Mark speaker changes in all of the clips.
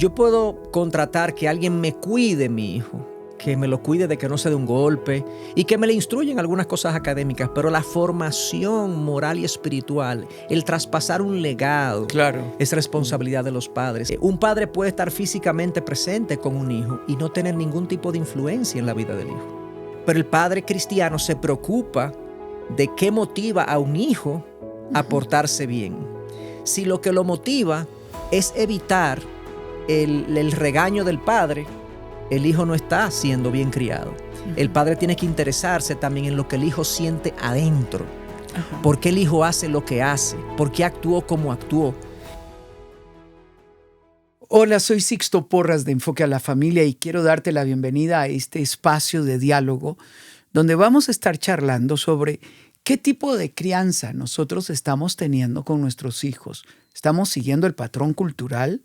Speaker 1: Yo puedo contratar que alguien me cuide mi hijo, que me lo cuide de que no se dé un golpe y que me le instruya en algunas cosas académicas, pero la formación moral y espiritual, el traspasar un legado,
Speaker 2: Claro.
Speaker 1: es responsabilidad de los padres. Un padre puede estar físicamente presente con un hijo y no tener ningún tipo de influencia en la vida del hijo. Pero el padre cristiano se preocupa de qué motiva a un hijo a portarse bien. Si lo que lo motiva es evitar el regaño del padre, el hijo no está siendo bien criado. El padre tiene que interesarse también en lo que el hijo siente adentro. ¿Por qué el hijo hace lo que hace? ¿Por qué actuó como actuó?
Speaker 2: Hola, soy Sixto Porras de Enfoque a la Familia y quiero darte la bienvenida a este espacio de diálogo donde vamos a estar charlando sobre qué tipo de crianza nosotros estamos teniendo con nuestros hijos. ¿Estamos siguiendo el patrón cultural?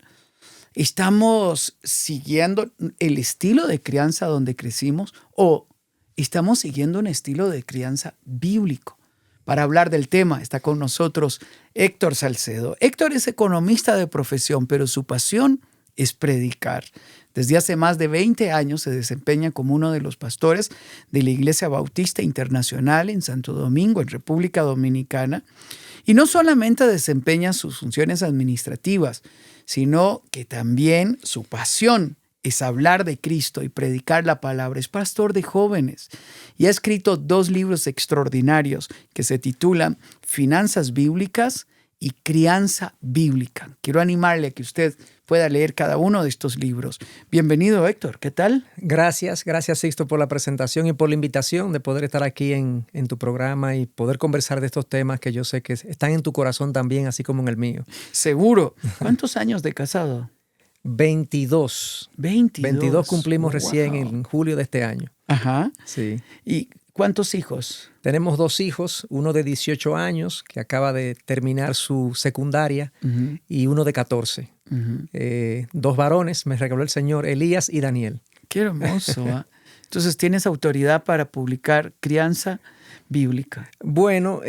Speaker 2: ¿Estamos siguiendo el estilo de crianza donde crecimos o estamos siguiendo un estilo de crianza bíblico? Para hablar del tema está con nosotros Héctor Salcedo. Héctor es economista de profesión, pero su pasión es predicar. Desde hace más de 20 años se desempeña como uno de los pastores de la Iglesia Bautista Internacional en Santo Domingo, en República Dominicana. Y no solamente desempeña sus funciones administrativas, sino que también su pasión es hablar de Cristo y predicar la palabra. Es pastor de jóvenes y ha escrito 2 libros extraordinarios que se titulan Finanzas Bíblicas y Crianza Bíblica. Quiero animarle a que usted pueda leer cada uno de estos libros. Bienvenido, Héctor. ¿Qué tal?
Speaker 1: Gracias Sixto por la presentación y por la invitación de poder estar aquí en tu programa y poder conversar de estos temas que yo sé que están en tu corazón también, así como en el mío.
Speaker 2: Seguro. ¿Cuántos años de casado?
Speaker 1: 22. 22 cumplimos recién en julio de este año.
Speaker 2: Ajá.
Speaker 1: Sí.
Speaker 2: ¿Y cuántos hijos?
Speaker 1: Tenemos 2 hijos, uno de 18 años que acaba de terminar su secundaria y uno de 14. 2 varones, me regaló el Señor, Elías y Daniel.
Speaker 2: Qué hermoso. ¿Eh? Entonces, ¿tienes autoridad para publicar crianza bíblica?
Speaker 1: Bueno,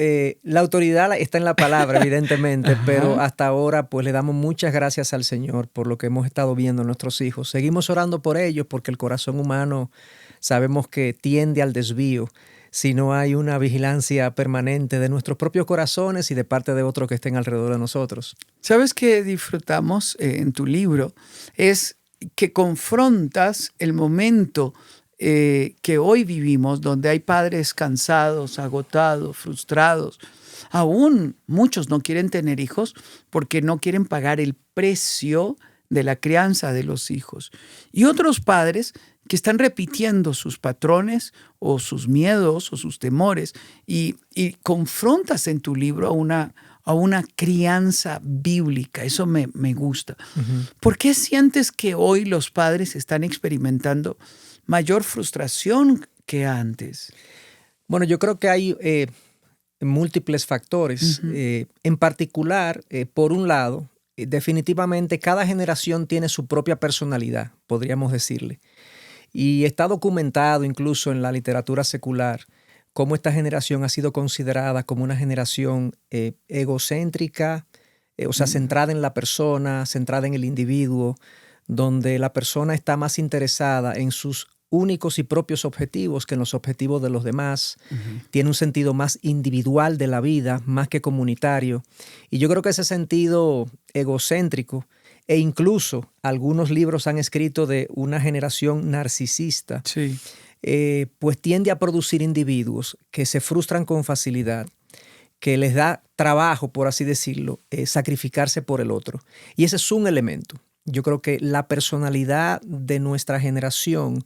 Speaker 1: la autoridad está en la palabra, evidentemente, pero hasta ahora pues le damos muchas gracias al Señor por lo que hemos estado viendo en nuestros hijos. Seguimos orando por ellos porque el corazón humano sabemos que tiende al desvío si no hay una vigilancia permanente de nuestros propios corazones y de parte de otros que estén alrededor de nosotros.
Speaker 2: ¿Sabes qué disfrutamos en tu libro? Es que confrontas el momento que hoy vivimos, donde hay padres cansados, agotados, frustrados. Aún muchos no quieren tener hijos porque no quieren pagar el precio de la crianza de los hijos. Y otros padres que están repitiendo sus patrones o sus miedos o sus temores y confrontas en tu libro a una crianza bíblica. Eso me gusta. ¿Por qué sientes que hoy los padres están experimentando mayor frustración que antes?
Speaker 1: Bueno, yo creo que hay múltiples factores. En particular, por un lado, definitivamente cada generación tiene su propia personalidad, podríamos decirle. Y está documentado incluso en la literatura secular cómo esta generación ha sido considerada como una generación egocéntrica, o sea, centrada en la persona, centrada en el individuo, donde la persona está más interesada en sus únicos y propios objetivos que en los objetivos de los demás. Tiene un sentido más individual de la vida, más que comunitario. Y yo creo que ese sentido egocéntrico, e incluso algunos libros han escrito de una generación narcisista,
Speaker 2: sí.
Speaker 1: Pues tiende a producir individuos que se frustran con facilidad, que les da trabajo, por así decirlo, sacrificarse por el otro. Y ese es un elemento. Yo creo que la personalidad de nuestra generación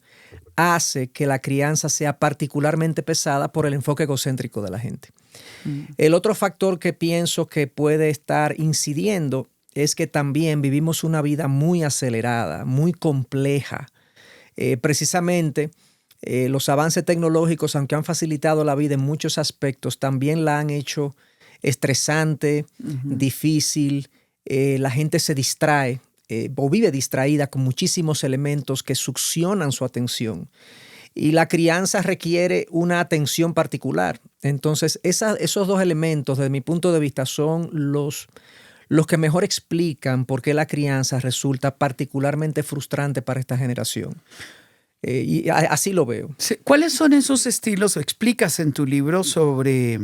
Speaker 1: hace que la crianza sea particularmente pesada por el enfoque egocéntrico de la gente. El otro factor que pienso que puede estar incidiendo es que también vivimos una vida muy acelerada, muy compleja. Precisamente los avances tecnológicos, aunque han facilitado la vida en muchos aspectos, también la han hecho estresante, difícil. La gente se distrae o vive distraída con muchísimos elementos que succionan su atención. Y la crianza requiere una atención particular. Entonces, esos 2 elementos, desde mi punto de vista, son los los que mejor explican por qué la crianza resulta particularmente frustrante para esta generación. Así lo veo.
Speaker 2: Sí. ¿Cuáles son esos estilos? Explicas en tu libro sobre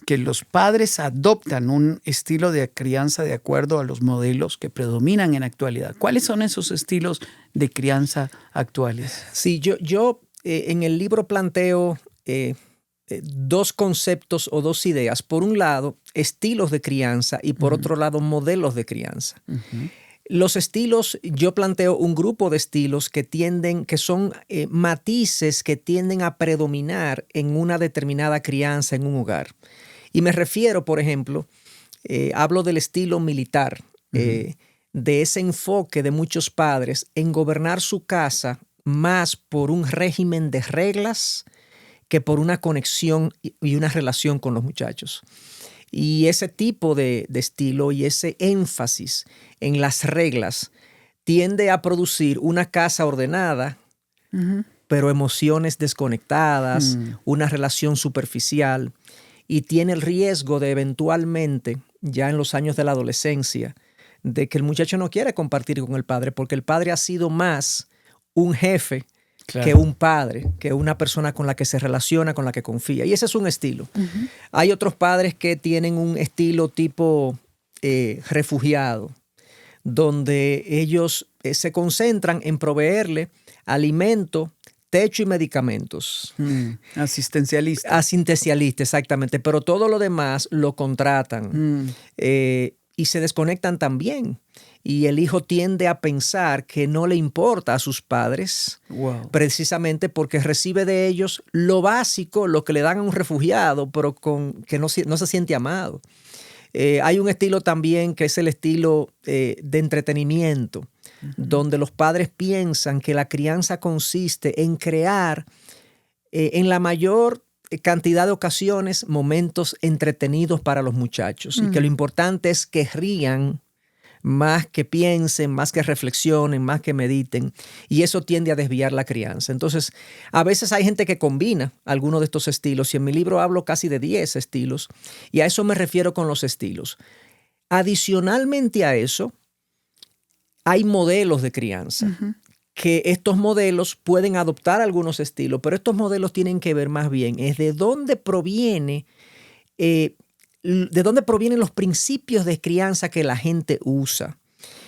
Speaker 2: que los padres adoptan un estilo de crianza de acuerdo a los modelos que predominan en la actualidad. ¿Cuáles son esos estilos de crianza actuales?
Speaker 1: Sí, yo en el libro planteo dos conceptos o dos ideas. Por un lado, estilos de crianza y por otro lado, modelos de crianza. Los estilos, yo planteo un grupo de estilos que son matices que tienden a predominar en una determinada crianza en un hogar. Y me refiero, por ejemplo, hablo del estilo militar, de ese enfoque de muchos padres en gobernar su casa más por un régimen de reglas que por una conexión y una relación con los muchachos. Y ese tipo de estilo y ese énfasis en las reglas tiende a producir una casa ordenada, pero emociones desconectadas, una relación superficial, y tiene el riesgo de eventualmente, ya en los años de la adolescencia, de que el muchacho no quiere compartir con el padre porque el padre ha sido más un jefe que un padre, que una persona con la que se relaciona, con la que confía. Y ese es un estilo. Hay otros padres que tienen un estilo tipo refugiado, donde ellos se concentran en proveerle alimento, techo y medicamentos.
Speaker 2: Asistencialista.
Speaker 1: Asistencialista, exactamente. Pero todo lo demás lo contratan y se desconectan también. Y el hijo tiende a pensar que no le importa a sus padres, precisamente porque recibe de ellos lo básico, lo que le dan a un refugiado, pero que no se siente amado. Hay un estilo también que es el estilo de entretenimiento, donde los padres piensan que la crianza consiste en crear en la mayor cantidad de ocasiones momentos entretenidos para los muchachos y que lo importante es que rían más que piensen, más que reflexionen, más que mediten, y eso tiende a desviar la crianza. Entonces, a veces hay gente que combina algunos de estos estilos, y en mi libro hablo casi de 10 estilos, y a eso me refiero con los estilos. Adicionalmente a eso, hay modelos de crianza, que estos modelos pueden adoptar algunos estilos, pero estos modelos tienen que ver más bien es de dónde provienen los principios de crianza que la gente usa.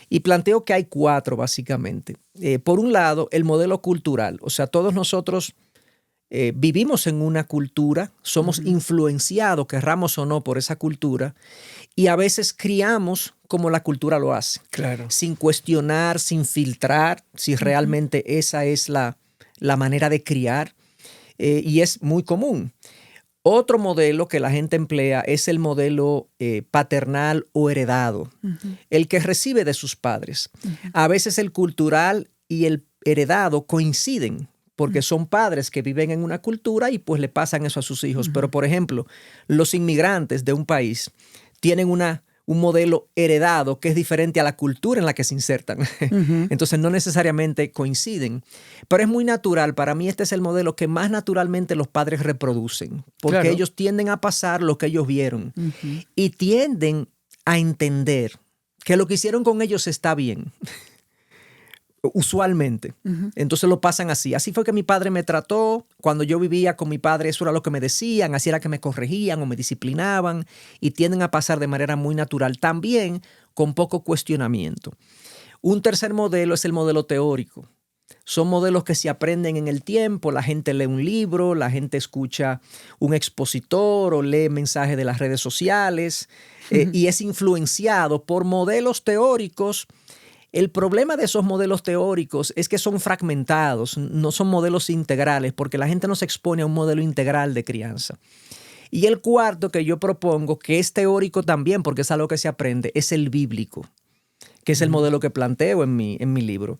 Speaker 1: Y planteo que hay 4 básicamente. Por un lado, el modelo cultural. O sea, todos nosotros vivimos en una cultura, somos influenciados, querramos o no, por esa cultura, y a veces criamos como la cultura lo hace.
Speaker 2: Claro.
Speaker 1: Sin cuestionar, sin filtrar si realmente esa es la manera de criar. Y es muy común. Otro modelo que la gente emplea es el modelo paternal o heredado, el que recibe de sus padres. A veces el cultural y el heredado coinciden porque son padres que viven en una cultura y pues le pasan eso a sus hijos. Pero, por ejemplo, los inmigrantes de un país tienen un modelo heredado que es diferente a la cultura en la que se insertan. Entonces no necesariamente coinciden. Pero es muy natural. Para mí este es el modelo que más naturalmente los padres reproducen. Porque ellos tienden a pasar lo que ellos vieron. Y tienden a entender que lo que hicieron con ellos está bien. Usualmente. Entonces lo pasan así. Así fue que mi padre me trató. Cuando yo vivía con mi padre, eso era lo que me decían. Así era que me corregían o me disciplinaban. Y tienden a pasar de manera muy natural. También con poco cuestionamiento. Un tercer modelo es el modelo teórico. Son modelos que se aprenden en el tiempo. La gente lee un libro, la gente escucha un expositor o lee mensajes de las redes sociales y es influenciado por modelos teóricos. El problema de esos modelos teóricos es que son fragmentados, no son modelos integrales, porque la gente no se expone a un modelo integral de crianza. Y el cuarto que yo propongo, que es teórico también, porque es algo que se aprende, es el bíblico, que es el modelo que planteo en mi libro.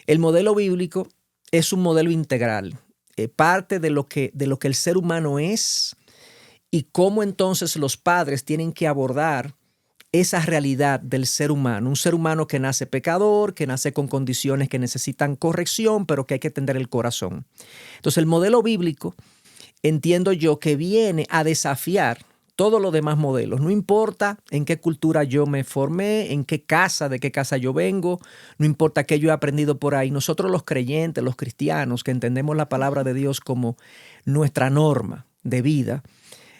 Speaker 1: El modelo bíblico es un modelo integral, parte de lo que el ser humano es y cómo entonces los padres tienen que abordar esa realidad del ser humano, un ser humano que nace pecador, que nace con condiciones que necesitan corrección, pero que hay que tender el corazón. Entonces el modelo bíblico, entiendo yo, que viene a desafiar todos los demás modelos. No importa en qué cultura yo me formé, de qué casa yo vengo, no importa qué yo he aprendido por ahí. Nosotros los creyentes, los cristianos, que entendemos la palabra de Dios como nuestra norma de vida,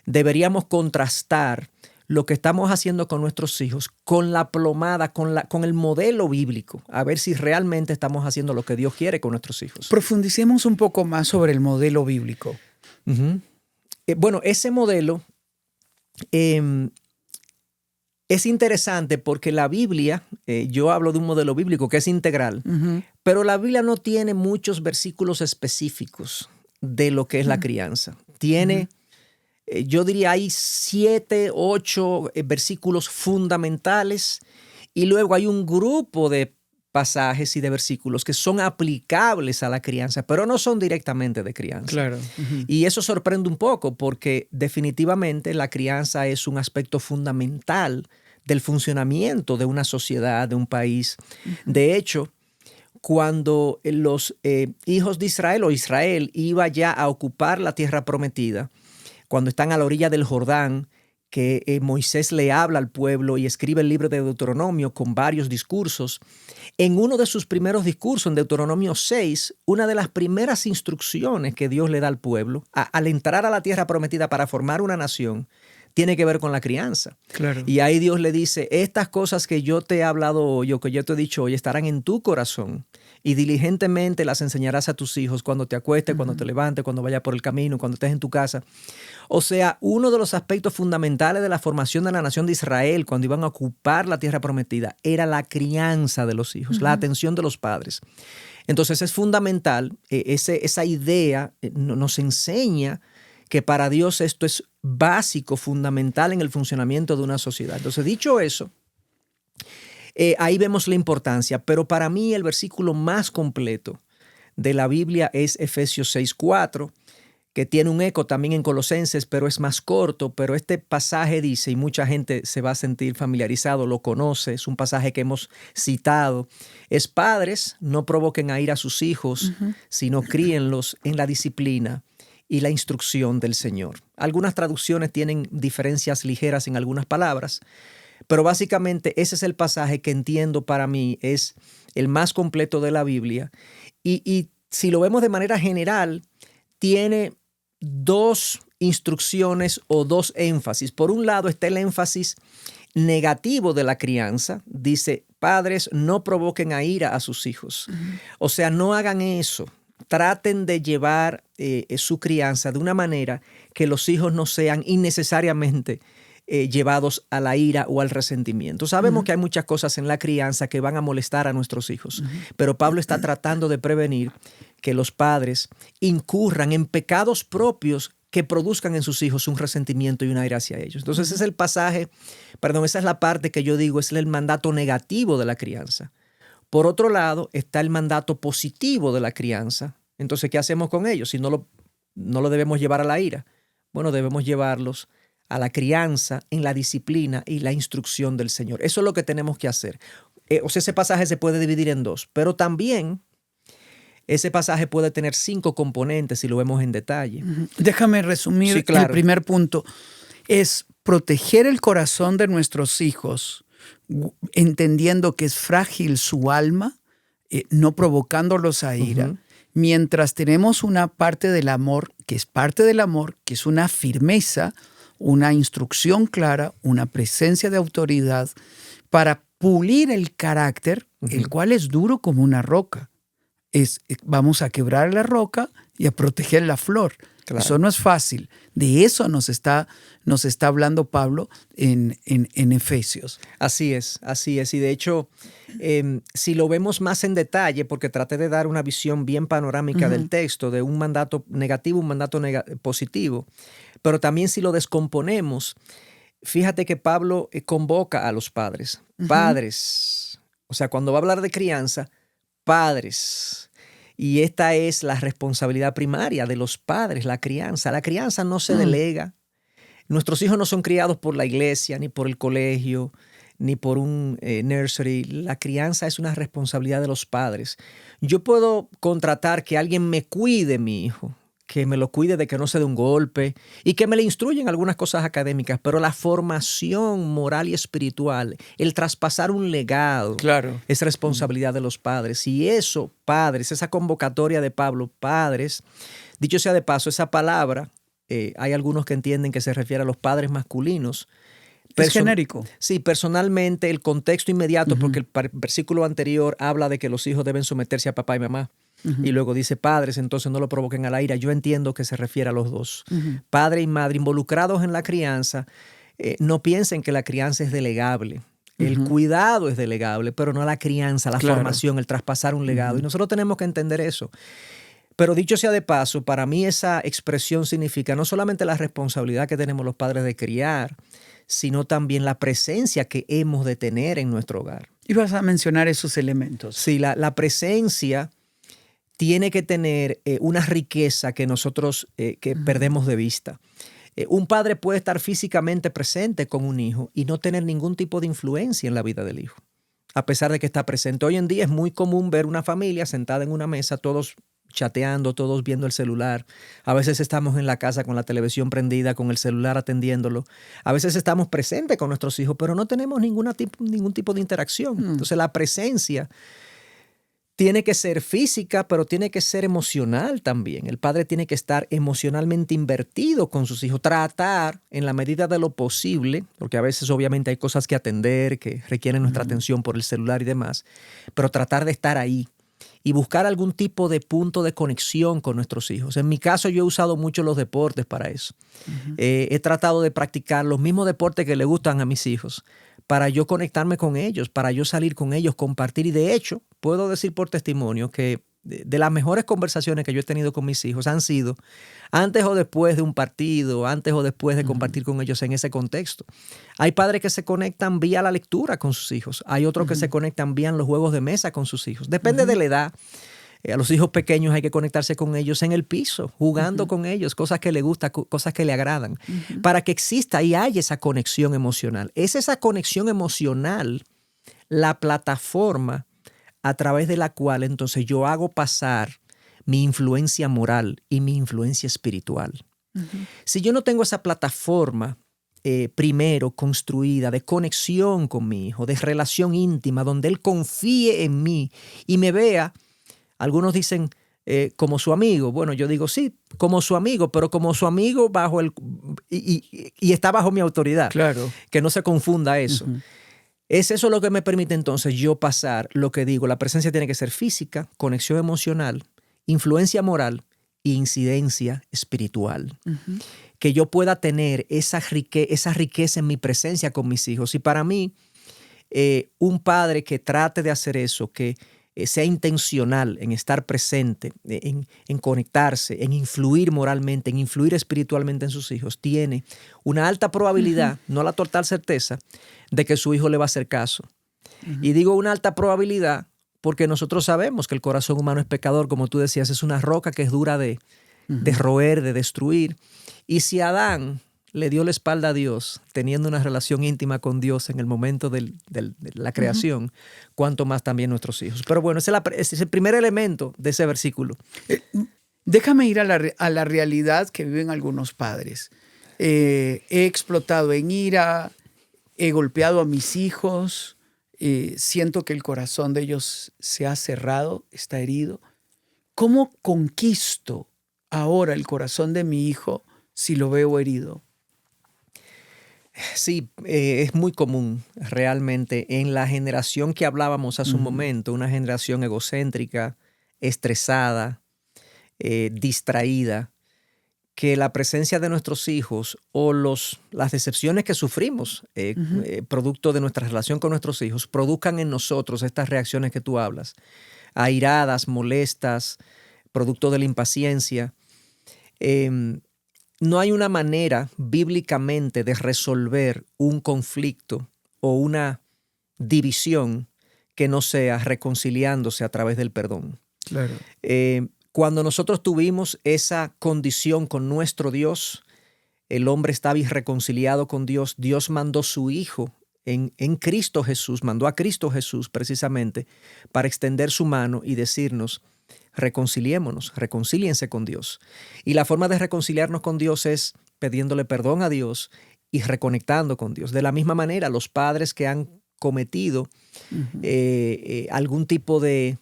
Speaker 1: deberíamos contrastar lo que estamos haciendo con nuestros hijos con la plomada, con el modelo bíblico, a ver si realmente estamos haciendo lo que Dios quiere con nuestros hijos.
Speaker 2: Profundicemos un poco más sobre el modelo bíblico.
Speaker 1: Uh-huh. Bueno, ese modelo es interesante porque la Biblia, yo hablo de un modelo bíblico que es integral, pero la Biblia no tiene muchos versículos específicos de lo que es la crianza. Tiene, yo diría, hay 7, 8 versículos fundamentales y luego hay un grupo de pasajes y de versículos que son aplicables a la crianza, pero no son directamente de crianza.
Speaker 2: Claro.
Speaker 1: Y eso sorprende un poco porque definitivamente la crianza es un aspecto fundamental del funcionamiento de una sociedad, de un país. De hecho, cuando los hijos de Israel o Israel iba ya a ocupar la tierra prometida, cuando están a la orilla del Jordán, que Moisés le habla al pueblo y escribe el libro de Deuteronomio con varios discursos. En uno de sus primeros discursos, en Deuteronomio 6, una de las primeras instrucciones que Dios le da al pueblo al entrar a la tierra prometida para formar una nación, tiene que ver con la crianza.
Speaker 2: Claro.
Speaker 1: Y ahí Dios le dice, estas cosas que yo te he hablado hoy o que yo te he dicho hoy estarán en tu corazón y diligentemente las enseñarás a tus hijos cuando te acuestes, cuando te levantes, cuando vayas por el camino, cuando estés en tu casa. O sea, uno de los aspectos fundamentales de la formación de la nación de Israel cuando iban a ocupar la tierra prometida era la crianza de los hijos, la atención de los padres. Entonces es fundamental, esa idea nos enseña que para Dios esto es básico, fundamental en el funcionamiento de una sociedad. Entonces, dicho eso, ahí vemos la importancia, pero para mí el versículo más completo de la Biblia es Efesios 6:4, que tiene un eco también en Colosenses, pero es más corto, pero este pasaje dice, y mucha gente se va a sentir familiarizado, lo conoce, es un pasaje que hemos citado, es: padres, no provoquen a ira a sus hijos, sino críenlos en la disciplina y la instrucción del Señor. Algunas traducciones tienen diferencias ligeras en algunas palabras, pero básicamente ese es el pasaje que entiendo para mí es el más completo de la Biblia. Y si lo vemos de manera general, tiene 2 instrucciones o 2 énfasis. Por un lado está el énfasis negativo de la crianza. Dice, padres, no provoquen a ira a sus hijos. O sea, no hagan eso. Traten de llevar su crianza de una manera que los hijos no sean innecesariamente llevados a la ira o al resentimiento. Sabemos que hay muchas cosas en la crianza que van a molestar a nuestros hijos, pero Pablo está tratando de prevenir que los padres incurran en pecados propios que produzcan en sus hijos un resentimiento y una ira hacia ellos. Entonces ese es el pasaje, esa es la parte que yo digo es el mandato negativo de la crianza. Por otro lado está el mandato positivo de la crianza. Entonces, ¿qué hacemos con ellos? Si no lo debemos llevar a la ira. Bueno, debemos llevarlos a la crianza en la disciplina y la instrucción del Señor. Eso es lo que tenemos que hacer. Ese pasaje se puede dividir en 2, pero también ese pasaje puede tener 5 componentes si lo vemos en detalle.
Speaker 2: Déjame resumir.
Speaker 1: Sí, claro.
Speaker 2: El primer punto es proteger el corazón de nuestros hijos, entendiendo que es frágil su alma, no provocándolos a ira. Mientras tenemos una parte del amor, que es parte del amor, que es una firmeza, una instrucción clara, una presencia de autoridad para pulir el carácter, el cual es duro como una roca. Vamos a quebrar la roca y a proteger la flor. Claro. Eso no es fácil. De eso nos está hablando Pablo en Efesios.
Speaker 1: Así es. Y de hecho, si lo vemos más en detalle, porque traté de dar una visión bien panorámica del texto, de un mandato negativo, un mandato positivo, pero también si lo descomponemos, fíjate que Pablo convoca a los padres. Padres, o sea, cuando va a hablar de crianza, padres. Y esta es la responsabilidad primaria de los padres, la crianza. La crianza no se delega. Nuestros hijos no son criados por la iglesia, ni por el colegio, ni por un nursery. La crianza es una responsabilidad de los padres. Yo puedo contratar que alguien me cuide mi hijo, que me lo cuide de que no se dé un golpe y que me le instruya en algunas cosas académicas, pero la formación moral y espiritual, el traspasar un legado,
Speaker 2: Claro.
Speaker 1: es responsabilidad de los padres. Y eso, padres, esa convocatoria de Pablo, padres, dicho sea de paso, esa palabra, hay algunos que entienden que se refiere a los padres masculinos.
Speaker 2: Es genérico.
Speaker 1: Sí, personalmente el contexto inmediato, porque el versículo anterior habla de que los hijos deben someterse a papá y mamá. Y luego dice padres, entonces no lo provoquen a la ira. Yo entiendo que se refiere a los dos. Padre y madre involucrados en la crianza, no piensen que la crianza es delegable. El cuidado es delegable, pero no la crianza, la formación, el traspasar un legado. Y nosotros tenemos que entender eso. Pero dicho sea de paso, para mí esa expresión significa no solamente la responsabilidad que tenemos los padres de criar, sino también la presencia que hemos de tener en nuestro hogar.
Speaker 2: Y vas a mencionar esos elementos.
Speaker 1: Sí, la presencia tiene que tener una riqueza que nosotros que perdemos de vista. Un padre puede estar físicamente presente con un hijo y no tener ningún tipo de influencia en la vida del hijo, a pesar de que está presente. Hoy en día es muy común ver una familia sentada en una mesa, todos chateando, todos viendo el celular. A veces estamos en la casa con la televisión prendida, con el celular atendiéndolo. A veces estamos presentes con nuestros hijos, pero no tenemos ningún tipo de interacción. Entonces la presencia tiene que ser física, pero tiene que ser emocional también. El padre tiene que estar emocionalmente invertido con sus hijos, tratar en la medida de lo posible, porque a veces obviamente hay cosas que atender, que requieren nuestra atención por el celular y demás, pero tratar de estar ahí y buscar algún tipo de punto de conexión con nuestros hijos. En mi caso yo he usado mucho los deportes para eso. He tratado de practicar los mismos deportes que le gustan a mis hijos, para yo conectarme con ellos, para yo salir con ellos, compartir. Y de hecho, puedo decir por testimonio que de las mejores conversaciones que yo he tenido con mis hijos han sido antes o después de un partido, antes o después de compartir con ellos en ese contexto. Hay padres que se conectan vía la lectura con sus hijos. Hay otros que se conectan vía los juegos de mesa con sus hijos. Depende de la edad. A los hijos pequeños hay que conectarse con ellos en el piso, jugando con ellos, cosas que les gustan, cosas que le agradan, para que exista y haya esa conexión emocional. Es esa conexión emocional la plataforma a través de la cual entonces yo hago pasar mi influencia moral y mi influencia espiritual. Si yo no tengo esa plataforma primero construida de conexión con mi hijo, de relación íntima, donde él confíe en mí y me vea. Algunos dicen como su amigo. Bueno, yo digo sí, como su amigo, pero como su amigo bajo y está bajo mi autoridad.
Speaker 2: Claro.
Speaker 1: Que no se confunda eso. Es eso lo que me permite entonces yo pasar lo que digo. La presencia tiene que ser física, conexión emocional, influencia moral e incidencia espiritual. Que yo pueda tener esa riqueza en mi presencia con mis hijos. Y para mí, un padre que trate de hacer eso, que sea intencional en estar presente, en conectarse, en influir moralmente, en influir espiritualmente en sus hijos, tiene una alta probabilidad, no la total certeza, de que su hijo le va a hacer caso. Y digo una alta probabilidad porque nosotros sabemos que el corazón humano es pecador, como tú decías, es una roca que es dura de roer, de destruir. Y si Adán le dio la espalda a Dios, teniendo una relación íntima con Dios en el momento de la creación, cuanto más también nuestros hijos. Pero bueno, ese es el primer elemento de ese versículo.
Speaker 2: Déjame ir a la realidad que viven algunos padres. He explotado en ira, he golpeado a mis hijos, siento que el corazón de ellos se ha cerrado, está herido. ¿Cómo conquisto ahora el corazón de mi hijo si lo veo herido?
Speaker 1: Sí, es muy común realmente en la generación que hablábamos hace un momento, una generación egocéntrica, estresada, distraída, que la presencia de nuestros hijos o las decepciones que sufrimos producto de nuestra relación con nuestros hijos produzcan en nosotros estas reacciones que tú hablas, airadas, molestas, producto de la impaciencia. No hay una manera bíblicamente de resolver un conflicto o una división que no sea reconciliándose a través del perdón.
Speaker 2: Claro.
Speaker 1: Cuando nosotros tuvimos esa condición con nuestro Dios, el hombre estaba irreconciliado con Dios. Dios mandó su Hijo en Cristo Jesús, mandó a Cristo Jesús precisamente para extender su mano y decirnos: reconcíliense con Dios. Y la forma de reconciliarnos con Dios es pidiéndole perdón a Dios y reconectando con Dios. De la misma manera, los padres que han cometido algún tipo de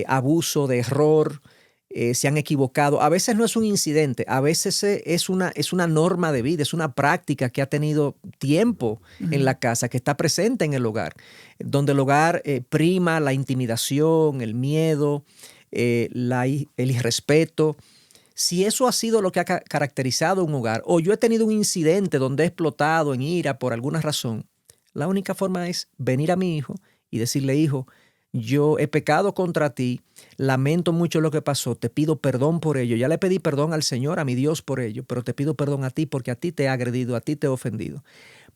Speaker 1: abuso, de error, se han equivocado. A veces no es un incidente, a veces es una norma de vida, es una práctica que ha tenido tiempo en la casa, que está presente en el hogar, donde el hogar prima la intimidación, el miedo, el irrespeto. Si eso ha sido lo que ha caracterizado un hogar, o yo he tenido un incidente donde he explotado en ira por alguna razón, la única forma es venir a mi hijo y decirle: hijo, yo he pecado contra ti, lamento mucho lo que pasó, te pido perdón por ello. Ya le pedí perdón al Señor, a mi Dios por ello, pero te pido perdón a ti porque a ti te he agredido, a ti te he ofendido.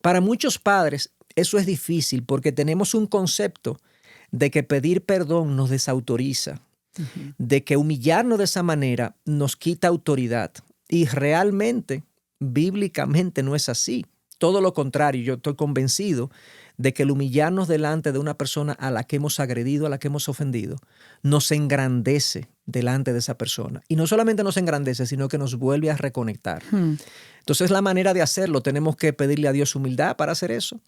Speaker 1: Para muchos padres eso es difícil porque tenemos un concepto de que pedir perdón nos desautoriza, de que humillarnos de esa manera nos quita autoridad. Y realmente, bíblicamente no es así. Todo lo contrario, yo estoy convencido de que el humillarnos delante de una persona a la que hemos agredido, a la que hemos ofendido, nos engrandece delante de esa persona. Y no solamente nos engrandece, sino que nos vuelve a reconectar. Entonces, la manera de hacerlo, tenemos que pedirle a Dios humildad para hacer eso,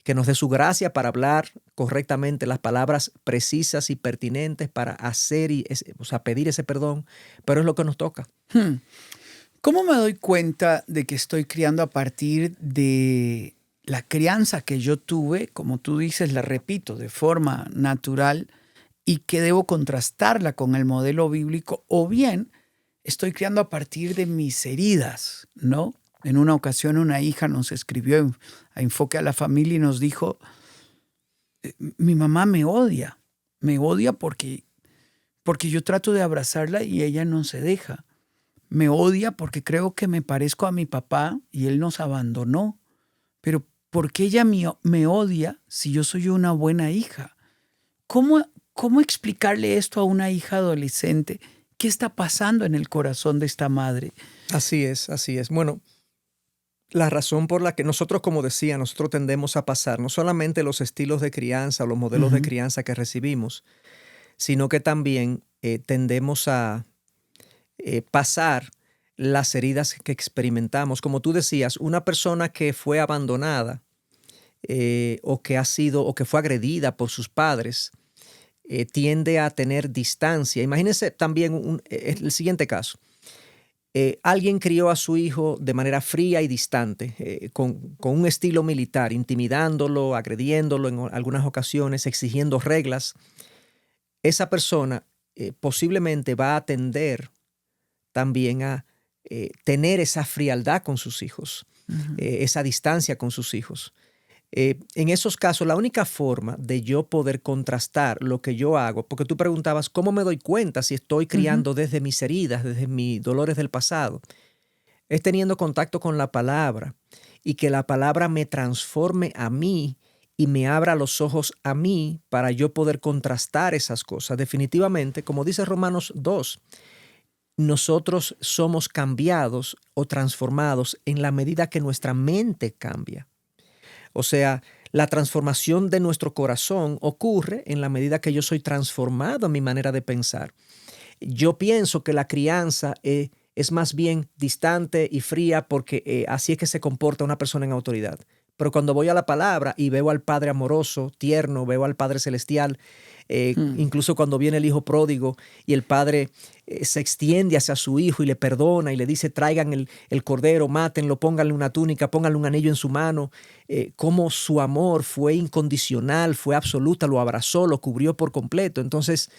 Speaker 1: que nos dé su gracia para hablar correctamente las palabras precisas y pertinentes para hacer pedir ese perdón, pero es lo que nos toca.
Speaker 2: ¿Cómo me doy cuenta de que estoy criando a partir de la crianza que yo tuve, como tú dices, la repito, de forma natural, y que debo contrastarla con el modelo bíblico, o bien estoy criando a partir de mis heridas, ¿no? En una ocasión una hija nos escribió a Enfoque a la Familia y nos dijo: mi mamá me odia porque yo trato de abrazarla y ella no se deja. Me odia porque creo que me parezco a mi papá y él nos abandonó. Pero ¿por qué ella me odia si yo soy una buena hija? ¿Cómo explicarle esto a una hija adolescente? ¿Qué está pasando en el corazón de esta madre?
Speaker 1: Así es, así es. Bueno, la razón por la que nosotros, como decía, nosotros tendemos a pasar no solamente los estilos de crianza o los modelos de crianza que recibimos, sino que también tendemos a pasar las heridas que experimentamos. Como tú decías, una persona que fue abandonada o que fue agredida por sus padres tiende a tener distancia. Imagínense también el siguiente caso. Alguien crió a su hijo de manera fría y distante, con un estilo militar, intimidándolo, agrediéndolo en algunas ocasiones, exigiendo reglas. Esa persona posiblemente va a tender también a tener esa frialdad con sus hijos, esa distancia con sus hijos. En esos casos, la única forma de yo poder contrastar lo que yo hago, porque tú preguntabas, ¿cómo me doy cuenta si estoy criando desde mis heridas, desde mis dolores del pasado? Es teniendo contacto con la palabra y que la palabra me transforme a mí y me abra los ojos a mí para yo poder contrastar esas cosas. Definitivamente, como dice Romanos 2, nosotros somos cambiados o transformados en la medida que nuestra mente cambia. O sea, la transformación de nuestro corazón ocurre en la medida que yo soy transformado en mi manera de pensar. Yo pienso que la crianza es más bien distante y fría porque así es que se comporta una persona en autoridad. Pero cuando voy a la palabra y veo al Padre amoroso, tierno, veo al Padre celestial, incluso cuando viene el hijo pródigo y el padre se extiende hacia su hijo y le perdona y le dice: traigan el cordero, mátenlo, pónganle una túnica, pónganle un anillo en su mano, cómo su amor fue incondicional, fue absoluta, lo abrazó, lo cubrió por completo. Entonces,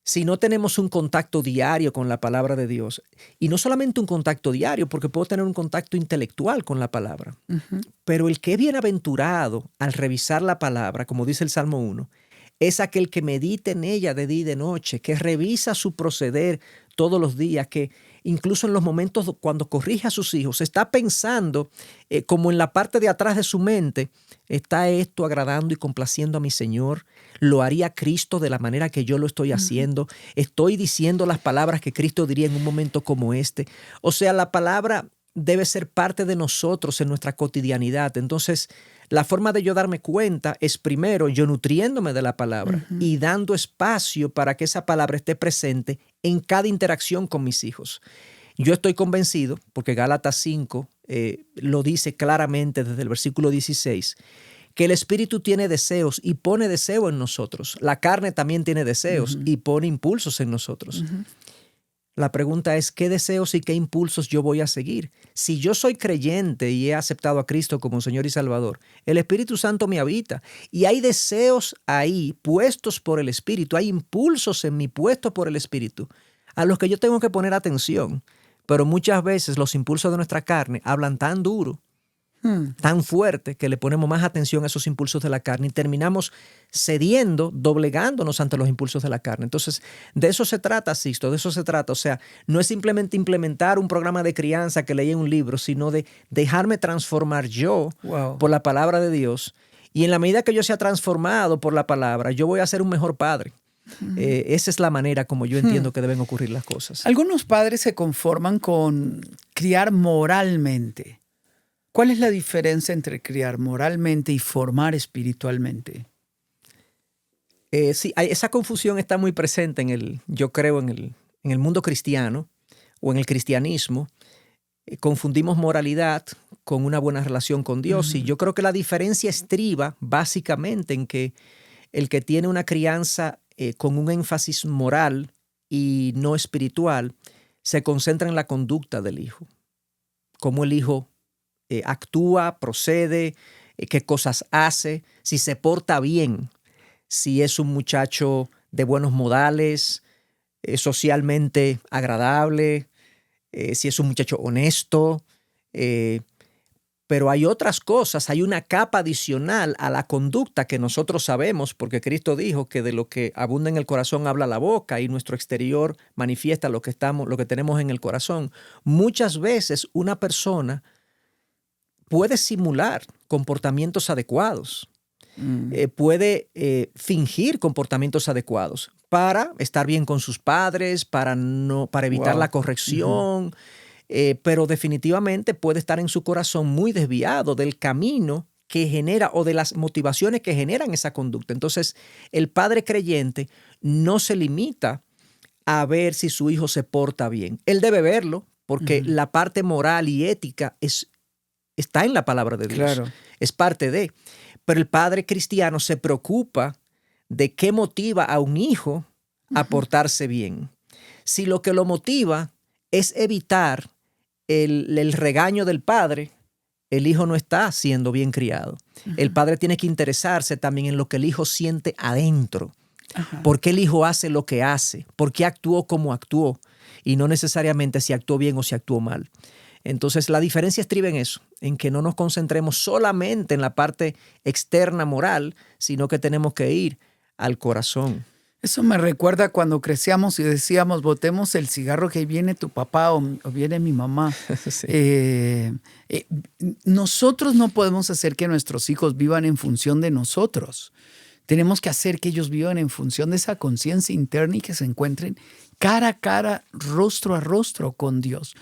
Speaker 1: si no tenemos un contacto diario con la palabra de Dios, y no solamente un contacto diario, porque puedo tener un contacto intelectual con la palabra, pero el que es bienaventurado al revisar la palabra, como dice el Salmo 1, es aquel que medita en ella de día y de noche, que revisa su proceder todos los días, que incluso en los momentos cuando corrige a sus hijos, está pensando como en la parte de atrás de su mente: ¿está esto agradando y complaciendo a mi Señor? ¿Lo haría Cristo de la manera que yo lo estoy haciendo? ¿Estoy diciendo las palabras que Cristo diría en un momento como este? O sea, la palabra debe ser parte de nosotros en nuestra cotidianidad. Entonces, la forma de yo darme cuenta es primero yo nutriéndome de la palabra y dando espacio para que esa palabra esté presente en cada interacción con mis hijos. Yo estoy convencido, porque Gálatas 5 lo dice claramente desde el versículo 16, que el Espíritu tiene deseos y pone deseo en nosotros. La carne también tiene deseos y pone impulsos en nosotros. La pregunta es, ¿qué deseos y qué impulsos yo voy a seguir? Si yo soy creyente y he aceptado a Cristo como Señor y Salvador, el Espíritu Santo me habita y hay deseos ahí puestos por el Espíritu, hay impulsos en mí puestos por el Espíritu a los que yo tengo que poner atención. Pero muchas veces los impulsos de nuestra carne hablan tan duro, tan fuerte, que le ponemos más atención a esos impulsos de la carne y terminamos cediendo, doblegándonos ante los impulsos de la carne. Entonces, de eso se trata, Sixto, de eso se trata. O sea, no es simplemente implementar un programa de crianza que leí en un libro, sino de dejarme transformar yo por la palabra de Dios. Y en la medida que yo sea transformado por la palabra, yo voy a ser un mejor padre. Esa es la manera como yo entiendo que deben ocurrir las cosas.
Speaker 2: Algunos padres se conforman con criar moralmente. ¿Cuál es la diferencia entre criar moralmente y formar espiritualmente?
Speaker 1: Sí, esa confusión está muy presente yo creo, en el mundo cristiano o en el cristianismo. Confundimos moralidad con una buena relación con Dios y yo creo que la diferencia estriba básicamente en que el que tiene una crianza con un énfasis moral y no espiritual se concentra en la conducta del hijo, cómo el hijo actúa, procede, qué cosas hace, si se porta bien, si es un muchacho de buenos modales, socialmente agradable, si es un muchacho honesto. Pero hay otras cosas, hay una capa adicional a la conducta que nosotros sabemos, porque Cristo dijo que de lo que abunda en el corazón habla la boca y nuestro exterior manifiesta lo que tenemos en el corazón. Muchas veces una persona puede simular comportamientos adecuados, puede fingir comportamientos adecuados para estar bien con sus padres, para evitar la corrección, pero definitivamente puede estar en su corazón muy desviado del camino que genera o de las motivaciones que generan esa conducta. Entonces, el padre creyente no se limita a ver si su hijo se porta bien. Él debe verlo porque la parte moral y ética está en la palabra de Dios.
Speaker 2: Claro.
Speaker 1: Es parte de. Pero el padre cristiano se preocupa de qué motiva a un hijo a portarse bien. Si lo que lo motiva es evitar el regaño del padre, el hijo no está siendo bien criado. El padre tiene que interesarse también en lo que el hijo siente adentro. ¿Por qué el hijo hace lo que hace? ¿Por qué actuó como actuó? Y no necesariamente si actuó bien o si actuó mal. Entonces, la diferencia estriba en eso, en que no nos concentremos solamente en la parte externa moral, sino que tenemos que ir al corazón.
Speaker 2: Eso me recuerda cuando crecíamos y decíamos, botemos el cigarro que viene tu papá o viene mi mamá. Sí. Nosotros no podemos hacer que nuestros hijos vivan en función de nosotros. Tenemos que hacer que ellos vivan en función de esa conciencia interna y que se encuentren cara a cara, rostro a rostro con Dios.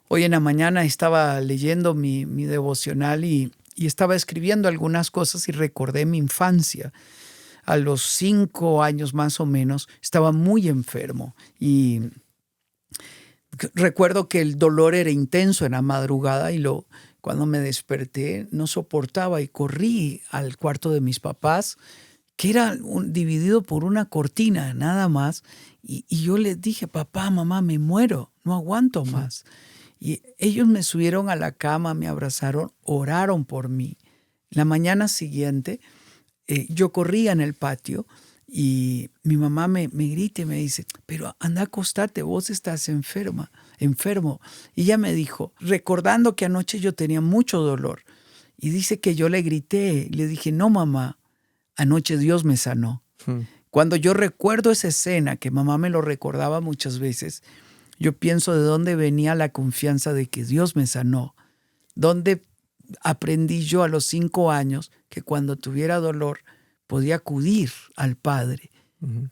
Speaker 2: Hoy en la mañana estaba leyendo mi devocional y estaba escribiendo algunas cosas y recordé mi infancia. A los 5 años más o menos estaba muy enfermo y recuerdo que el dolor era intenso en la madrugada y cuando me desperté no soportaba y corrí al cuarto de mis papás, que era dividido por una cortina nada más, y yo les dije, papá, mamá, me muero, no aguanto más. Y ellos me subieron a la cama, me abrazaron, oraron por mí. La mañana siguiente yo corría en el patio y mi mamá me grita y me dice, pero anda a acostarte, vos estás enfermo. Y ella me dijo, recordando que anoche yo tenía mucho dolor, y dice que yo le grité, le dije, no mamá, anoche Dios me sanó. Cuando yo recuerdo esa escena, que mamá me lo recordaba muchas veces, yo pienso de dónde venía la confianza de que Dios me sanó, dónde aprendí yo a los 5 años que cuando tuviera dolor podía acudir al Padre.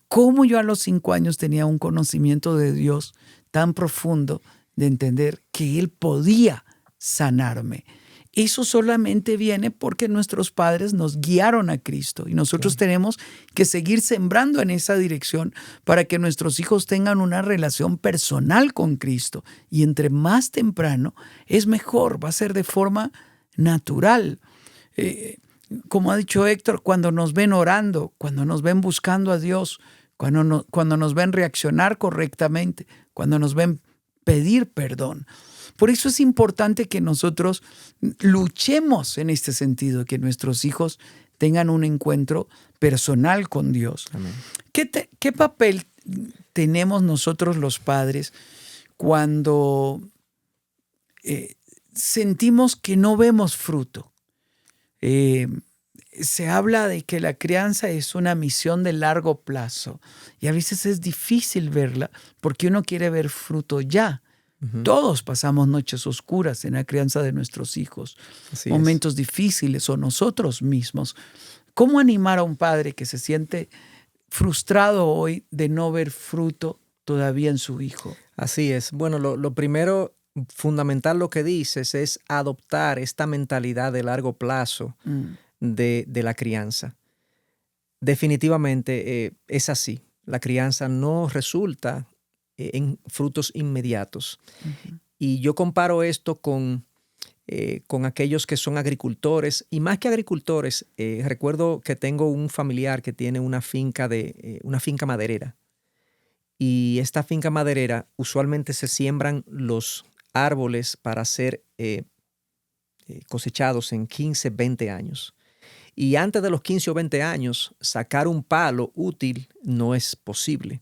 Speaker 2: ¿Cómo yo a los 5 años tenía un conocimiento de Dios tan profundo de entender que Él podía sanarme. Eso solamente viene porque nuestros padres nos guiaron a Cristo y nosotros tenemos que seguir sembrando en esa dirección para que nuestros hijos tengan una relación personal con Cristo. Y entre más temprano es mejor, va a ser de forma natural. Como ha dicho Héctor, cuando nos ven orando, cuando nos ven buscando a Dios, cuando nos ven reaccionar correctamente, cuando nos ven pedir perdón. Por eso es importante que nosotros luchemos en este sentido, que nuestros hijos tengan un encuentro personal con Dios.
Speaker 1: Amén.
Speaker 2: ¿Qué papel tenemos nosotros los padres cuando sentimos que no vemos fruto? Se habla de que la crianza es una misión de largo plazo y a veces es difícil verla porque uno quiere ver fruto ya. Todos pasamos noches oscuras en la crianza de nuestros hijos, momentos difíciles o nosotros mismos. ¿Cómo animar a un padre que se siente frustrado hoy de no ver fruto todavía en su hijo?
Speaker 1: Así es. Bueno, lo primero, fundamental lo que dices, es adoptar esta mentalidad de largo plazo de la crianza. Definitivamente es así. La crianza no resulta en frutos inmediatos. Y yo comparo esto con aquellos que son agricultores, y más que agricultores, recuerdo que tengo un familiar que tiene una finca maderera. Y esta finca maderera usualmente se siembran los árboles para ser cosechados en 15, 20 años. Y antes de los 15 o 20 años, sacar un palo útil no es posible.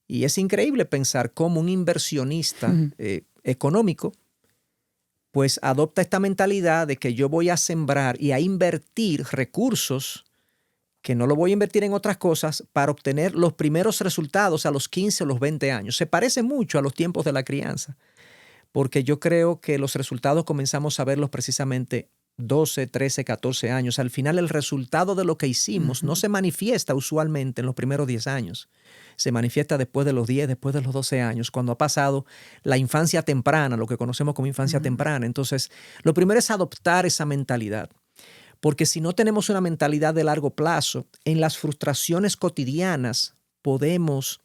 Speaker 1: Y es increíble pensar cómo un inversionista económico pues adopta esta mentalidad de que yo voy a sembrar y a invertir recursos que no lo voy a invertir en otras cosas para obtener los primeros resultados a los 15 o los 20 años. Se parece mucho a los tiempos de la crianza, porque yo creo que los resultados comenzamos a verlos precisamente 12, 13, 14 años. Al final el resultado de lo que hicimos no se manifiesta usualmente en los primeros 10 años. Se manifiesta después de los 10, después de los 12 años, cuando ha pasado la infancia temprana, lo que conocemos como infancia temprana. Entonces, lo primero es adoptar esa mentalidad. Porque si no tenemos una mentalidad de largo plazo, en las frustraciones cotidianas podemos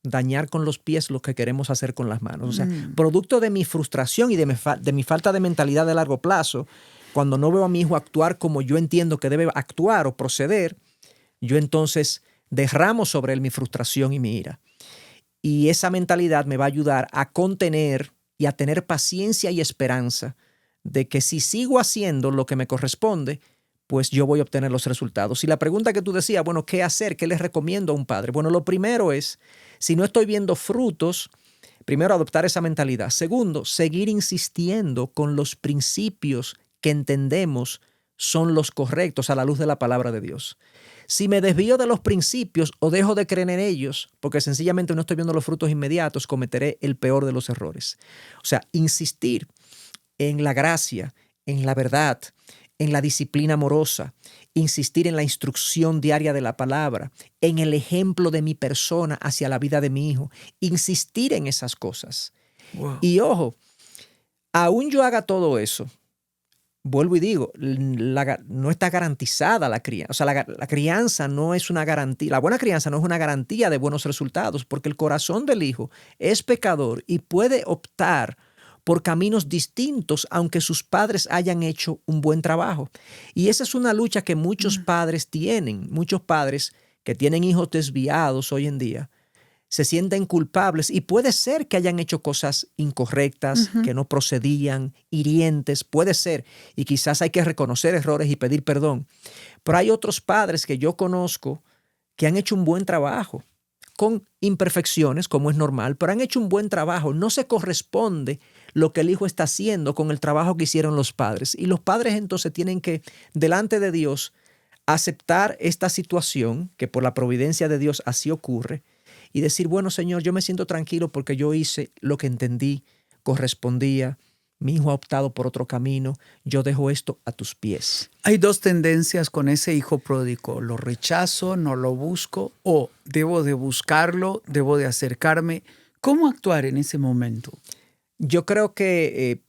Speaker 1: dañar con los pies lo que queremos hacer con las manos. O sea, producto de mi frustración y de mi falta de mentalidad de largo plazo, cuando no veo a mi hijo actuar como yo entiendo que debe actuar o proceder, yo entonces derramo sobre él mi frustración y mi ira. Y esa mentalidad me va a ayudar a contener y a tener paciencia y esperanza de que si sigo haciendo lo que me corresponde, pues yo voy a obtener los resultados. Y la pregunta que tú decías, bueno, ¿qué hacer? ¿Qué les recomiendo a un padre? Bueno, lo primero es, si no estoy viendo frutos, primero adoptar esa mentalidad. Segundo, seguir insistiendo con los principios que entendemos son los correctos a la luz de la palabra de Dios. Si me desvío de los principios o dejo de creer en ellos, porque sencillamente no estoy viendo los frutos inmediatos, cometeré el peor de los errores. O sea, insistir en la gracia, en la verdad, en la disciplina amorosa, insistir en la instrucción diaria de la palabra, en el ejemplo de mi persona hacia la vida de mi hijo, insistir en esas cosas. Wow. Y ojo, aún yo haga todo eso, vuelvo y digo, no está garantizada la crianza. O sea, la crianza no es una garantía. La buena crianza no es una garantía de buenos resultados, porque el corazón del hijo es pecador y puede optar por caminos distintos, aunque sus padres hayan hecho un buen trabajo. Y esa es una lucha que muchos padres tienen. Muchos padres que tienen hijos desviados hoy en día se sienten culpables y puede ser que hayan hecho cosas incorrectas, que no procedían, hirientes, puede ser. Y quizás hay que reconocer errores y pedir perdón. Pero hay otros padres que yo conozco que han hecho un buen trabajo, con imperfecciones, como es normal, pero han hecho un buen trabajo. No se corresponde lo que el hijo está haciendo con el trabajo que hicieron los padres. Y los padres entonces tienen que, delante de Dios, aceptar esta situación, que por la providencia de Dios así ocurre, y decir, bueno, Señor, yo me siento tranquilo porque yo hice lo que entendí, correspondía, mi hijo ha optado por otro camino, yo dejo esto a tus pies.
Speaker 2: Hay dos tendencias con ese hijo pródigo: lo rechazo, no lo busco, o debo de buscarlo, debo de acercarme. ¿Cómo actuar en ese momento?
Speaker 1: Yo creo que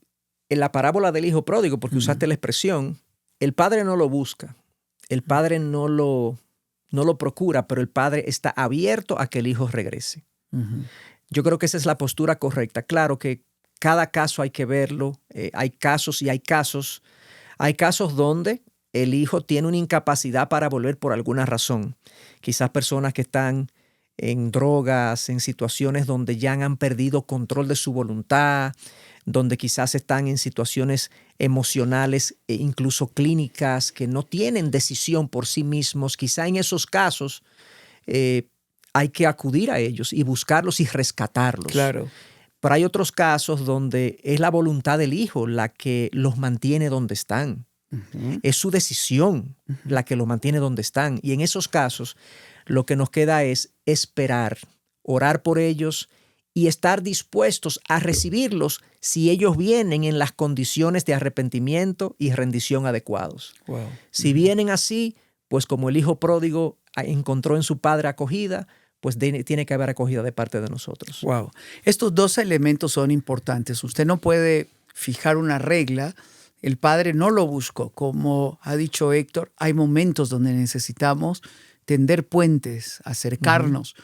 Speaker 1: en la parábola del hijo pródigo, porque usaste la expresión, el padre no lo busca, el padre no lo procura, pero el padre está abierto a que el hijo regrese. Yo creo que esa es la postura correcta. Claro que cada caso hay que verlo, hay casos y hay casos. Hay casos donde el hijo tiene una incapacidad para volver por alguna razón. Quizás personas que están en drogas, en situaciones donde ya han perdido control de su voluntad, donde quizás están en situaciones emocionales e incluso clínicas que no tienen decisión por sí mismos. Quizá en esos casos hay que acudir a ellos y buscarlos y rescatarlos.
Speaker 2: Claro.
Speaker 1: Pero hay otros casos donde es la voluntad del hijo la que los mantiene donde están. Es su decisión la que los mantiene donde están. Y en esos casos lo que nos queda es esperar, orar por ellos y estar dispuestos a recibirlos si ellos vienen en las condiciones de arrepentimiento y rendición adecuados.
Speaker 2: Wow.
Speaker 1: Si vienen así, pues como el hijo pródigo encontró en su padre acogida, pues tiene que haber acogida de parte de nosotros.
Speaker 2: Wow. Estos dos elementos son importantes. Usted no puede fijar una regla. El padre no lo buscó. Como ha dicho Héctor, hay momentos donde necesitamos tender puentes, acercarnos.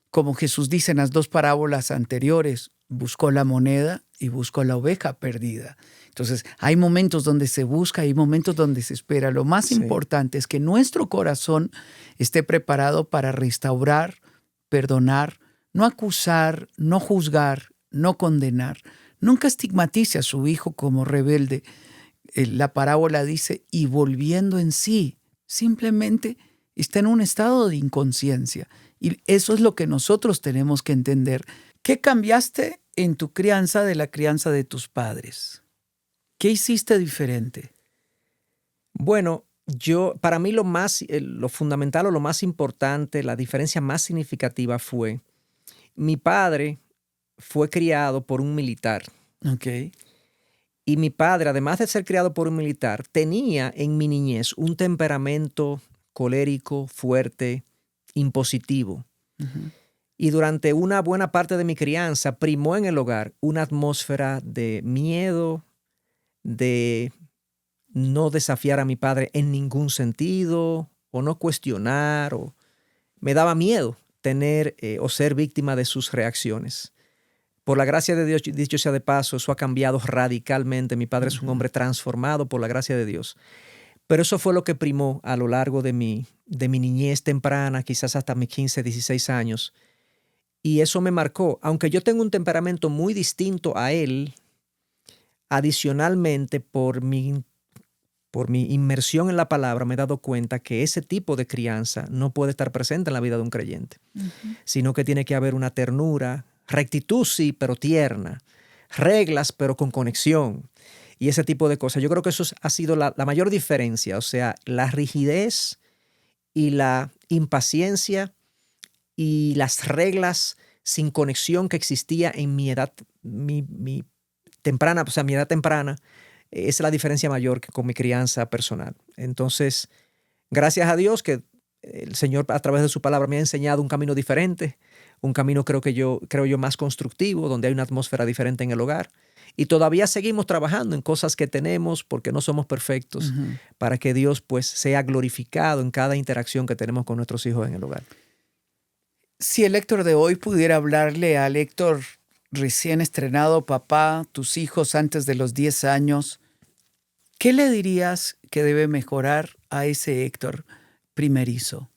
Speaker 2: Como Jesús dice en las dos parábolas anteriores, buscó la moneda y buscó la oveja perdida. Entonces, hay momentos donde se busca, hay momentos donde se espera. Lo más importante es que nuestro corazón esté preparado para restaurar, perdonar, no acusar, no juzgar, no condenar. Nunca estigmatice a su hijo como rebelde. La parábola dice, y volviendo en sí, simplemente está en un estado de inconsciencia. Y eso es lo que nosotros tenemos que entender. ¿Qué cambiaste en tu crianza de la crianza de tus padres? ¿Qué hiciste diferente?
Speaker 1: Bueno, para mí lo fundamental o lo más importante, la diferencia más significativa fue, mi padre fue criado por un militar.
Speaker 2: Okay.
Speaker 1: Y mi padre, además de ser criado por un militar, tenía en mi niñez un temperamento colérico, fuerte, impositivo. Y durante una buena parte de mi crianza primó en el hogar una atmósfera de miedo, de no desafiar a mi padre en ningún sentido, o no cuestionar, o me daba miedo tener o ser víctima de sus reacciones. Por la gracia de Dios, dicho sea de paso, eso ha cambiado radicalmente. Mi padre es un hombre transformado por la gracia de Dios. Pero eso fue lo que primó a lo largo de mi niñez temprana, quizás hasta mis 15, 16 años. Y eso me marcó. Aunque yo tengo un temperamento muy distinto a él, adicionalmente por mi inmersión en la palabra me he dado cuenta que ese tipo de crianza no puede estar presente en la vida de un creyente, sino que tiene que haber una ternura, rectitud sí, pero tierna, reglas pero con conexión y ese tipo de cosas. Yo creo que eso ha sido la mayor diferencia, o sea, la rigidez y la impaciencia y las reglas sin conexión que existía en mi edad, mi temprana, o sea, mi edad temprana. Esa es la diferencia mayor que con mi crianza personal. Entonces, gracias a Dios que el Señor a través de su palabra me ha enseñado un camino diferente, un camino creo yo más constructivo, donde hay una atmósfera diferente en el hogar. Y todavía seguimos trabajando en cosas que tenemos porque no somos perfectos, para que Dios pues sea glorificado en cada interacción que tenemos con nuestros hijos en el hogar.
Speaker 2: Si el Héctor de hoy pudiera hablarle al Héctor recién estrenado papá, tus hijos antes de los 10 años, ¿qué le dirías que debe mejorar a ese Héctor primerizo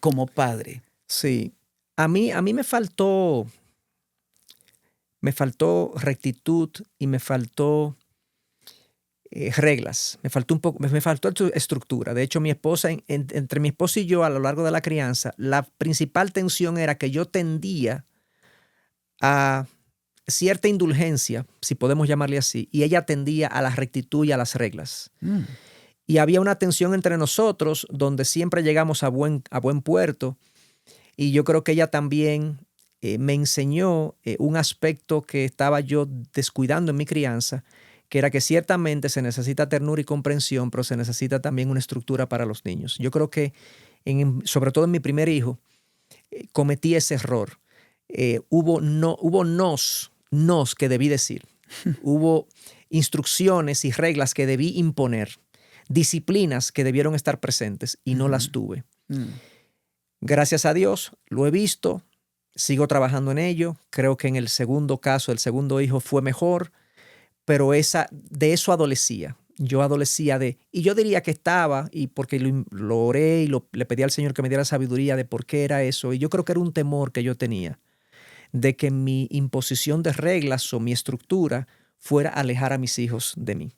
Speaker 2: como padre?
Speaker 1: Sí, a mí me faltó rectitud y me faltó reglas, me faltó estructura. De hecho, mi esposa, entre mi esposa y yo a lo largo de la crianza, la principal tensión era que yo tendía a cierta indulgencia, si podemos llamarle así, y ella tendía a la rectitud y a las reglas. Y había una tensión entre nosotros donde siempre llegamos a buen puerto, y yo creo que ella también me enseñó un aspecto que estaba yo descuidando en mi crianza, que era que ciertamente se necesita ternura y comprensión, pero se necesita también una estructura para los niños. Yo creo que, sobre todo en mi primer hijo, cometí ese error. Hubo nos que debí decir. instrucciones y reglas que debí imponer, disciplinas que debieron estar presentes y no las tuve. Gracias a Dios, lo he visto, sigo trabajando en ello. Creo que en el segundo caso, el segundo hijo fue mejor, pero de eso adolecía. Yo adolecía y yo diría que estaba, y porque lo oré y le pedí al Señor que me diera sabiduría de por qué era eso, y yo creo que era un temor que yo tenía, de que mi imposición de reglas o mi estructura fuera a alejar a mis hijos de mí.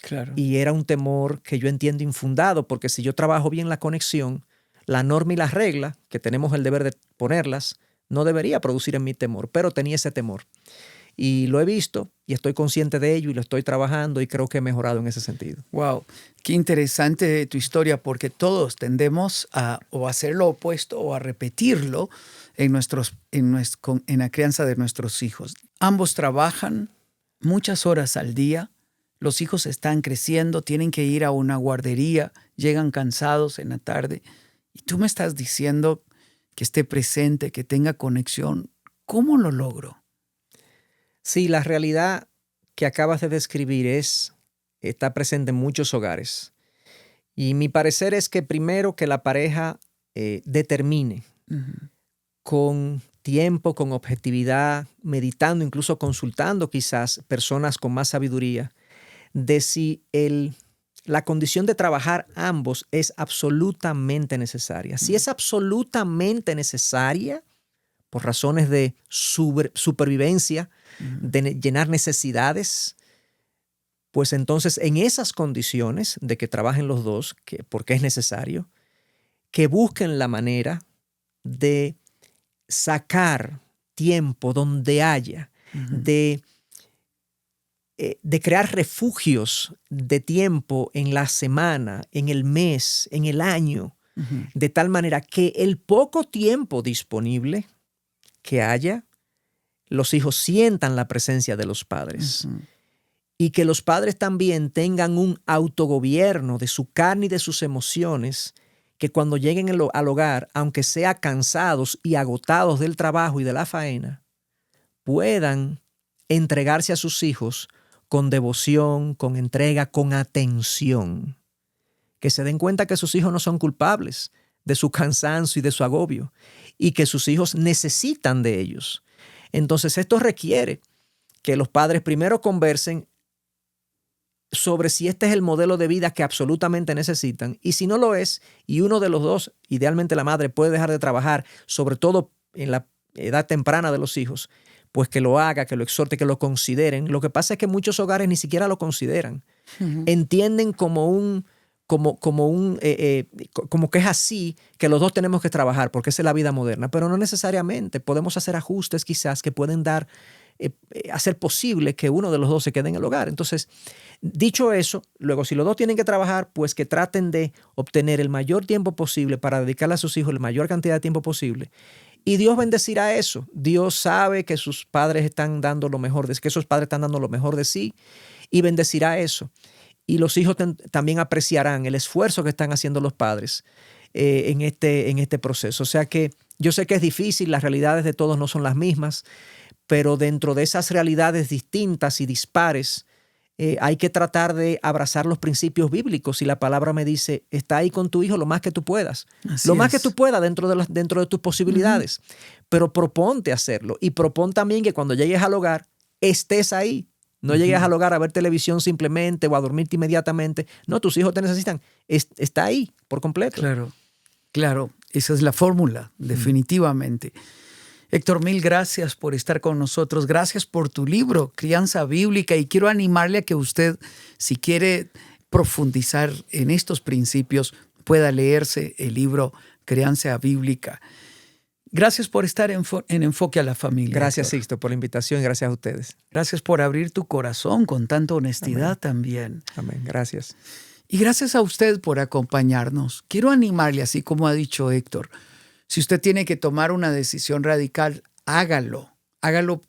Speaker 2: Claro.
Speaker 1: Y era un temor que yo entiendo infundado, porque si yo trabajo bien la conexión, la norma y la regla, que tenemos el deber de ponerlas, no debería producir en mí temor, pero tenía ese temor. Y lo he visto y estoy consciente de ello y lo estoy trabajando y creo que he mejorado en ese sentido.
Speaker 2: Wow, qué interesante tu historia, porque todos tendemos a o hacer lo opuesto o a repetirlo en la crianza de nuestros hijos. Ambos trabajan muchas horas al día, los hijos están creciendo, tienen que ir a una guardería, llegan cansados en la tarde y tú me estás diciendo que esté presente, que tenga conexión. ¿Cómo lo logro?
Speaker 1: Sí, la realidad que acabas de describir está presente en muchos hogares. Y mi parecer es que primero que la pareja determine con tiempo, con objetividad, meditando, incluso consultando quizás personas con más sabiduría, de si la condición de trabajar ambos es absolutamente necesaria. Si es absolutamente necesaria, por razones de supervivencia, de llenar necesidades, pues entonces en esas condiciones de que trabajen los dos, porque es necesario, que busquen la manera de sacar tiempo donde haya, de crear refugios de tiempo en la semana, en el mes, en el año, de tal manera que el poco tiempo disponible que haya, los hijos sientan la presencia de los padres. Y que los padres también tengan un autogobierno de su carne y de sus emociones, que cuando lleguen al hogar, aunque sea cansados y agotados del trabajo y de la faena, puedan entregarse a sus hijos con devoción, con entrega, con atención. Que se den cuenta que sus hijos no son culpables de su cansancio y de su agobio, y que sus hijos necesitan de ellos. Entonces esto requiere que los padres primero conversen sobre si este es el modelo de vida que absolutamente necesitan, y si no lo es, y uno de los dos, idealmente la madre, puede dejar de trabajar, sobre todo en la edad temprana de los hijos, pues que lo haga, que lo exhorte, que lo consideren. Lo que pasa es que muchos hogares ni siquiera lo consideran. Entienden como que es así, que los dos tenemos que trabajar, porque esa es la vida moderna, pero no necesariamente. Podemos hacer ajustes quizás que pueden hacer posible que uno de los dos se quede en el hogar. Entonces, dicho eso, luego si los dos tienen que trabajar, pues que traten de obtener el mayor tiempo posible para dedicarle a sus hijos la mayor cantidad de tiempo posible. Y Dios bendecirá eso. Dios sabe que sus padres están dando lo mejor que esos padres están dando lo mejor de sí, y bendecirá eso. Y los hijos también apreciarán el esfuerzo que están haciendo los padres en este proceso. O sea que yo sé que es difícil, las realidades de todos no son las mismas, pero dentro de esas realidades distintas y dispares, hay que tratar de abrazar los principios bíblicos. Y la palabra me dice, está ahí con tu hijo lo más que tú puedas. Lo más que tú puedas dentro de tus posibilidades. Pero proponte hacerlo. Y propon también que cuando llegues al hogar, estés ahí. No llegues al hogar a ver televisión simplemente o a dormirte inmediatamente. No, tus hijos te necesitan. Está ahí por completo.
Speaker 2: Claro. Esa es la fórmula, definitivamente. Héctor, mil gracias por estar con nosotros. Gracias por tu libro, Crianza Bíblica. Y quiero animarle a que usted, si quiere profundizar en estos principios, pueda leerse el libro Crianza Bíblica. Gracias por estar en Enfoque a la Familia.
Speaker 1: Gracias,
Speaker 2: Héctor.
Speaker 1: Sixto, por la invitación y gracias a ustedes.
Speaker 2: Gracias por abrir tu corazón con tanta honestidad también.
Speaker 1: Amén. Gracias.
Speaker 2: Y gracias a usted por acompañarnos. Quiero animarle, así como ha dicho Héctor, si usted tiene que tomar una decisión radical, hágalo. Hágalo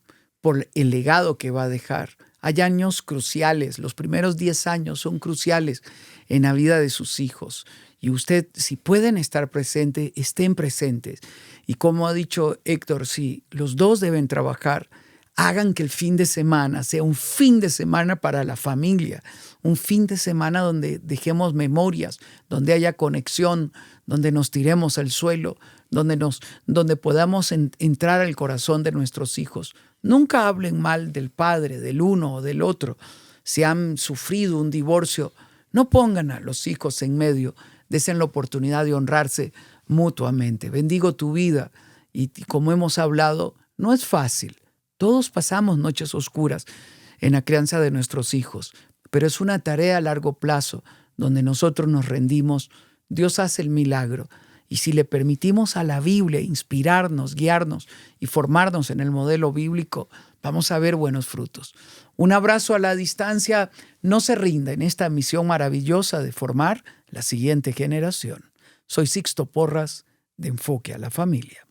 Speaker 2: por el legado que va a dejar. Hay años cruciales. Los primeros 10 años son cruciales en la vida de sus hijos. Y usted, si pueden estar presentes, estén presentes. Y como ha dicho Héctor, sí, los dos deben trabajar. Hagan que el fin de semana sea un fin de semana para la familia, un fin de semana donde dejemos memorias, donde haya conexión, donde nos tiremos al suelo, donde podamos entrar al corazón de nuestros hijos. Nunca hablen mal del padre, del uno o del otro. Si han sufrido un divorcio, no pongan a los hijos en medio, desen la oportunidad de honrarse mutuamente. Bendigo tu vida y como hemos hablado, no es fácil. Todos pasamos noches oscuras en la crianza de nuestros hijos, pero es una tarea a largo plazo donde nosotros nos rendimos. Dios hace el milagro. Y si le permitimos a la Biblia inspirarnos, guiarnos y formarnos en el modelo bíblico, vamos a ver buenos frutos. Un abrazo a la distancia. No se rinda en esta misión maravillosa de formar la siguiente generación. Soy Sixto Porras, de Enfoque a la Familia.